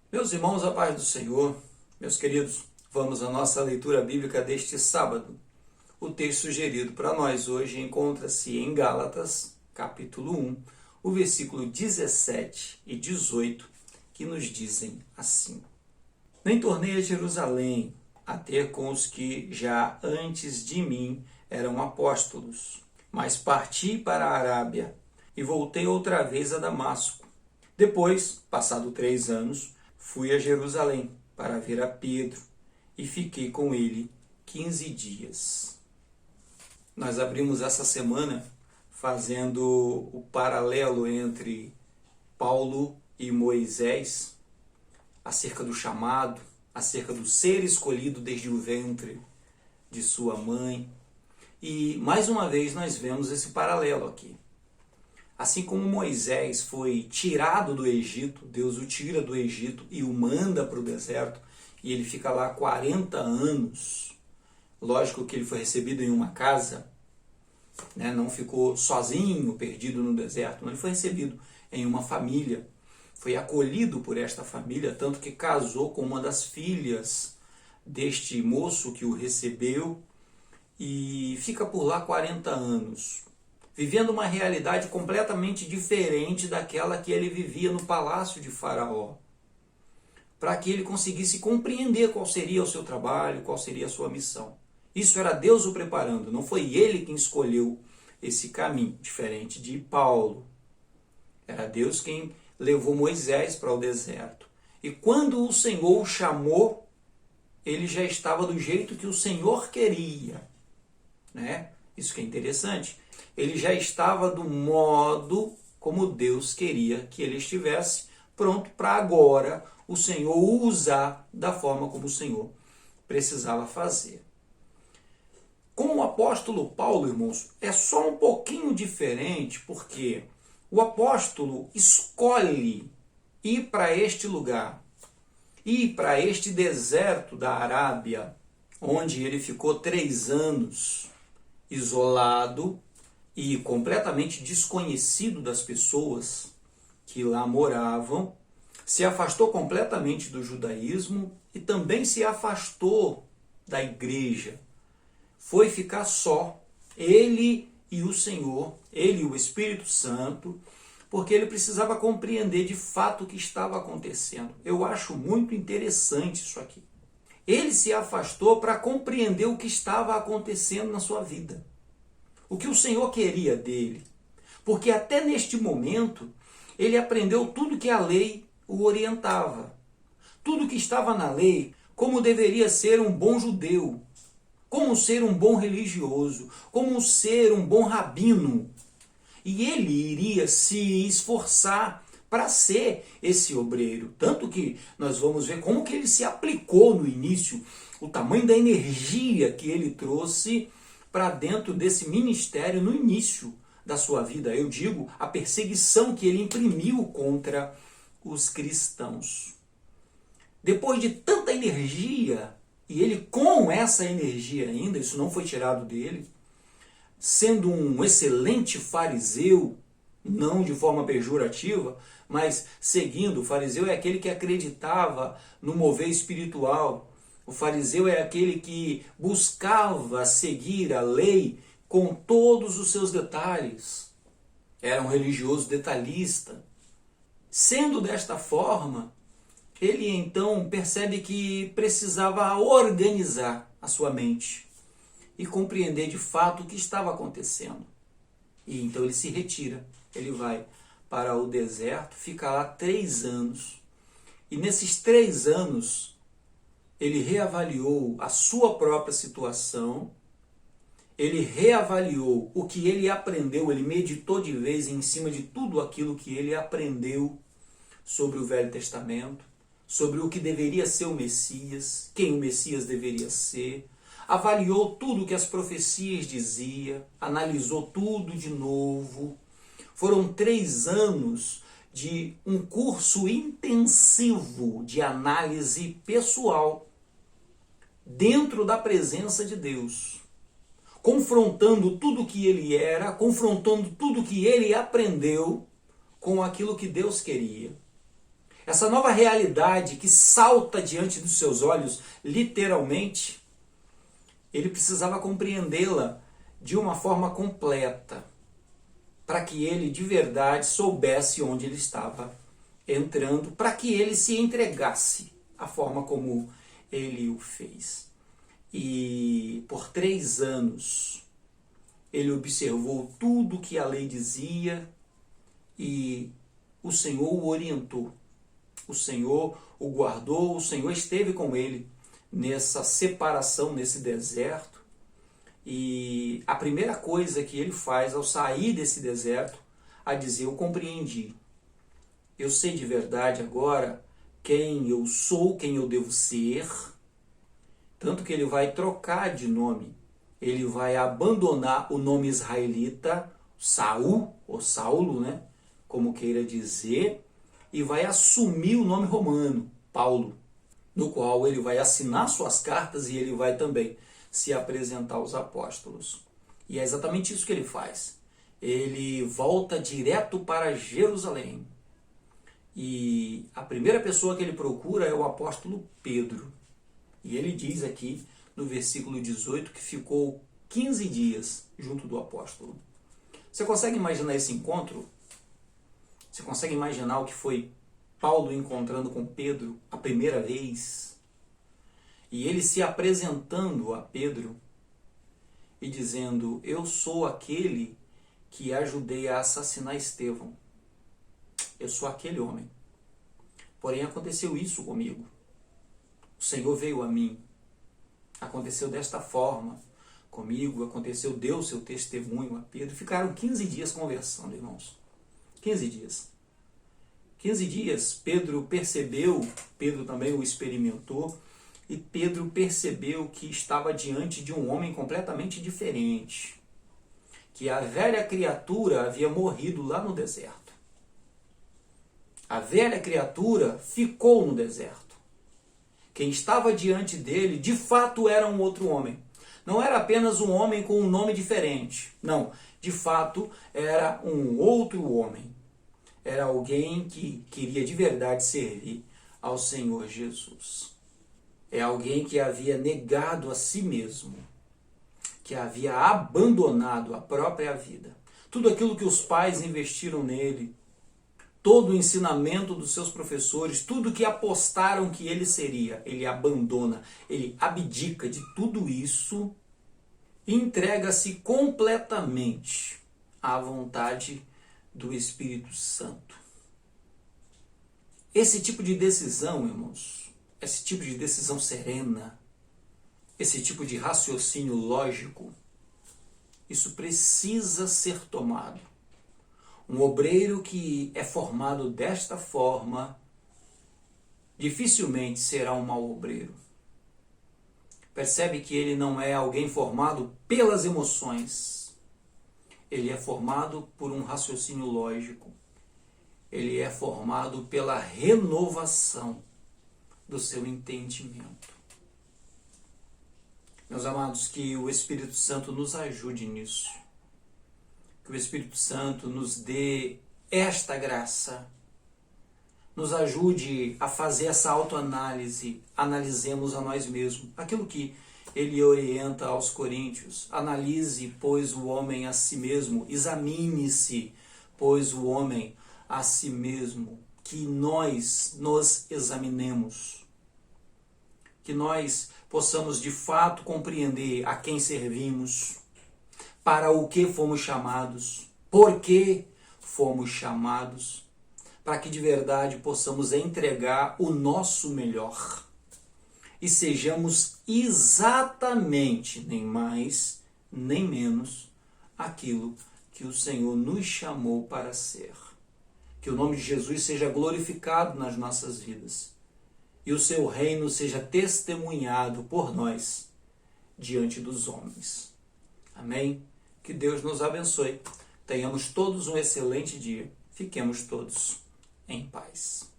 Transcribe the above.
Meus irmãos, a paz do Senhor, meus queridos, vamos à nossa leitura bíblica deste sábado. O texto sugerido para nós hoje encontra-se em Gálatas, capítulo 1, o versículo 17 e 18, que nos dizem assim: Nem tornei a Jerusalém a ter com os que já antes de mim eram apóstolos, mas parti para a Arábia e voltei outra vez a Damasco. Depois, passado 3 anos, fui a Jerusalém para ver a Pedro e fiquei com ele 15 dias. Nós abrimos essa semana fazendo o paralelo entre Paulo e Moisés, acerca do chamado, acerca do ser escolhido desde o ventre de sua mãe. E mais uma vez nós vemos esse paralelo aqui. Assim como Moisés foi tirado do Egito, Deus o tira do Egito e o manda para o deserto, e ele fica lá 40 anos. Lógico que ele foi recebido em uma casa, né? Não ficou sozinho, perdido no deserto, mas ele foi recebido em uma família. Foi acolhido por esta família, tanto que casou com uma das filhas deste moço que o recebeu e fica por lá 40 anos. Vivendo uma realidade completamente diferente daquela que ele vivia no palácio de Faraó, para que ele conseguisse compreender qual seria o seu trabalho, qual seria a sua missão. Isso era Deus o preparando, não foi ele quem escolheu esse caminho, diferente de Paulo. Era Deus quem levou Moisés para o deserto. E quando o Senhor o chamou, ele já estava do jeito que o Senhor queria, né? Isso que é interessante. Ele já estava do modo como Deus queria que ele estivesse, pronto para agora o Senhor o usar da forma como o Senhor precisava fazer. Com o apóstolo Paulo, irmãos, é só um pouquinho diferente, porque o apóstolo escolhe ir para este lugar, ir para este deserto da Arábia, onde ele ficou 3 anos isolado e completamente desconhecido das pessoas que lá moravam, se afastou completamente do judaísmo e também se afastou da igreja. Foi ficar só, ele e o Senhor, ele e o Espírito Santo, porque ele precisava compreender de fato o que estava acontecendo. Eu acho muito interessante isso aqui. Ele se afastou para compreender o que estava acontecendo na sua vida. O que o Senhor queria dele. Porque até neste momento, ele aprendeu tudo que a lei o orientava. Tudo que estava na lei, como deveria ser um bom judeu, como ser um bom religioso, como ser um bom rabino. E ele iria se esforçar para ser esse obreiro. Tanto que nós vamos ver como que ele se aplicou no início, o tamanho da energia que ele trouxe para dentro desse ministério no início da sua vida. Eu digo, a perseguição que ele imprimiu contra os cristãos. Depois de tanta energia, e ele com essa energia ainda, isso não foi tirado dele, sendo um excelente fariseu, não de forma pejorativa, mas seguindo, o fariseu é aquele que acreditava no mover espiritual. O fariseu é aquele que buscava seguir a lei com todos os seus detalhes. Era um religioso detalhista. Sendo desta forma, ele então percebe que precisava organizar a sua mente e compreender de fato o que estava acontecendo. E então ele se retira, ele vai para o deserto, fica lá 3 anos. E nesses 3 anos, ele reavaliou a sua própria situação, ele reavaliou o que ele aprendeu, ele meditou de vez em cima de tudo aquilo que ele aprendeu sobre o Velho Testamento, sobre o que deveria ser o Messias, quem o Messias deveria ser, avaliou tudo o que as profecias diziam, analisou tudo de novo. Foram 3 anos de um curso intensivo de análise pessoal dentro da presença de Deus, confrontando tudo que ele era, confrontando tudo que ele aprendeu com aquilo que Deus queria. essa nova realidade que salta diante dos seus olhos, literalmente, ele precisava compreendê-la de uma forma completa, para que ele de verdade soubesse onde ele estava entrando, para que ele se entregasse à forma como ele o fez. E por 3 anos ele observou tudo que a lei dizia e o Senhor o orientou. O Senhor o guardou, o Senhor esteve com ele nessa separação, nesse deserto. E a primeira coisa que ele faz ao sair desse deserto, a dizer, eu compreendi. Eu sei de verdade agora quem eu sou, quem eu devo ser. Tanto que ele vai trocar de nome. Ele vai abandonar o nome israelita, Saul, ou Saulo, né? Como queira dizer, e vai assumir o nome romano, Paulo, no qual ele vai assinar suas cartas e ele vai também se apresentar aos apóstolos. E é exatamente isso que ele faz. Ele volta direto para Jerusalém. E a primeira pessoa que ele procura é o apóstolo Pedro. E ele diz aqui no versículo 18 que ficou 15 dias junto do apóstolo. Você consegue imaginar esse encontro? Você consegue imaginar o que foi Paulo encontrando com Pedro a primeira vez? E ele se apresentando a Pedro e dizendo, eu sou aquele que ajudei a assassinar Estevão. Eu sou aquele homem. Porém, aconteceu isso comigo. O Senhor veio a mim. Aconteceu desta forma comigo, aconteceu, deu seu testemunho a Pedro. Ficaram 15 dias conversando, irmãos. 15 dias. 15 dias, Pedro percebeu, Pedro também o experimentou, e Pedro percebeu que estava diante de um homem completamente diferente. Que a velha criatura havia morrido lá no deserto. A velha criatura ficou no deserto. Quem estava diante dele, de fato, era um outro homem. Não era apenas um homem com um nome diferente. Não, de fato, era um outro homem. Era alguém que queria de verdade servir ao Senhor Jesus. É alguém que havia negado a si mesmo, que havia abandonado a própria vida. Tudo aquilo que os pais investiram nele, todo o ensinamento dos seus professores, tudo que apostaram que ele seria, ele abandona, ele abdica de tudo isso e entrega-se completamente à vontade do Espírito Santo. Esse tipo de decisão, irmãos, esse tipo de decisão serena, esse tipo de raciocínio lógico, isso precisa ser tomado. Um obreiro que é formado desta forma, dificilmente será um mau obreiro. Percebe que ele não é alguém formado pelas emoções. Ele é formado por um raciocínio lógico. Ele é formado pela renovação do seu entendimento. Meus amados, que o Espírito Santo nos ajude nisso. Que o Espírito Santo nos dê esta graça. Nos ajude a fazer essa autoanálise. Analisemos a nós mesmos. Aquilo que ele orienta aos coríntios. Analise, pois, o homem a si mesmo. Examine-se, pois, o homem a si mesmo. Que nós nos examinemos. Que nós possamos de fato compreender a quem servimos, para o que fomos chamados, por que fomos chamados, para que de verdade possamos entregar o nosso melhor e sejamos exatamente, nem mais, nem menos, aquilo que o Senhor nos chamou para ser. Que o nome de Jesus seja glorificado nas nossas vidas e o seu reino seja testemunhado por nós diante dos homens. Amém? Que Deus nos abençoe. Tenhamos todos um excelente dia. Fiquemos todos em paz.